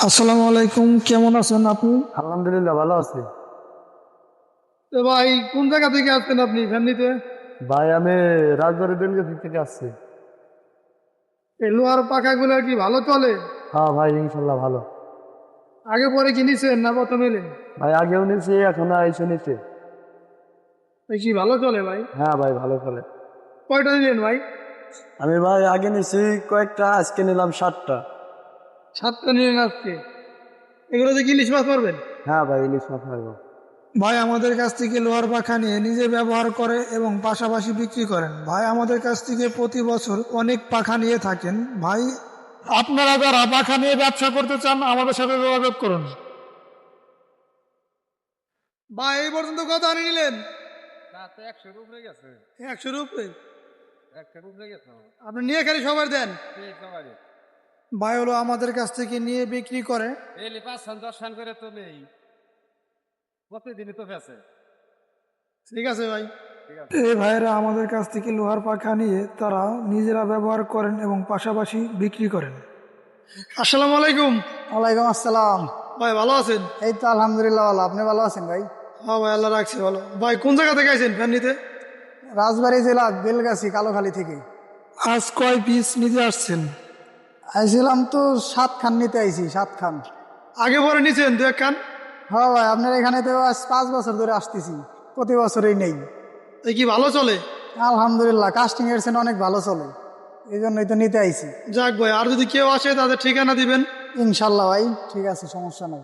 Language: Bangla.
আসসালামু আলাইকুম, কেমন আছেন আপনি? আলহামদুলিল্লাহ ভালো আছি। তো ভাই, কোন জায়গা থেকে আসছেন আপনি ফ্যামিলিতে? ভাই আমি রাজবাড়ী বেলগাছি থেকে আসছি। এই লোহার পাখাগুলো কি ভালো চলে? হ্যাঁ ভাই, ইনশাল্লাহ ভালো। আগে পরে কিনেছেন না প্রথম এলেন? ভাই আগেও নিছি, এখনো আইসে নিতে। এই কি ভালো চলে ভাই? হ্যাঁ ভাই, ভালো চলে। কয়টা নিলেন ভাই? আমি ভাই আগে নিছি কয়েকটা, আজকে নিলাম 7টা। 7টা নিলেন আজকে? এগুলো দিয়ে কি ইলিশ মাছ পারবেন? হ্যাঁ ভাই, ইলিশ মাছ মারবো। ভাই আমাদের কাছ থেকে লোহার পাখা নিয়ে নিজে ব্যবহার করে এবং পাশাপাশি বিক্রি করেন। ভাই আমাদের কাছ থেকে প্রতি বছর অনেক পাখা নিয়ে থাকেন। ভাই আপনারা যারা পাখা নিয়ে ব্যবসা করতে চান আমাদের সাথে যোগাযোগ করুন। ভাই এই পর্যন্ত কত আনি নিলেন? না তো 100 উপরে গেছে। 100-এর উপরে? 100 উপরে গেছে। আপনি নিয়ে খালি সবার দেন? ঠিক আছে। ভাই হলো আমাদের কাছ থেকে নিয়ে বিক্রি করে। এলি 5-10 করে তো নেই, প্রতিদিনই তো বেচে। ঠিক আছে ভাই। ঠিক আছে। এই ভাইয়েরা আমাদের কাছ থেকে লোহার পাখা নিয়ে তারা নিজেরা ব্যবহার করেন এবং পাশাপাশি বিক্রি করেন। আসসালামু আলাইকুম। ওয়ালাইকুম আসসালাম। ভাই ভালো আছেন? এই তো আলহামদুলিল্লাহ ভালো। আপনি ভালো আছেন ভাই? হ্যাঁ ভাই, আল্লাহ রাখছি ভালো। ভাই কোন জায়গা থেকে আইছেন ফ্যান? রাজবাড়ী জেলা বেলগাছি কালোখালী থেকে আজ কয় পিস নিতে আসছেন? আইছিলাম তো 7 খান নিতে আইছি, 7 খান। আগে পরে নিছেন দু এক খান? হ্যাঁ ভাই, আপনার এখানে তো আজ 5 বছর ধরে আসতেছি, প্রতি বছরই নেই। এই কি ভালো চলে? আলহামদুলিল্লাহ, কাস্টিং এর চেয়ে অনেক ভালো চলে, এই জন্যই তো নিতে আইছি। যাক ভাই, আর যদি কেউ আসে তাদের ঠিকানা দিবেন। ইনশাল্লাহ ভাই, ঠিক আছে, সমস্যা নাই।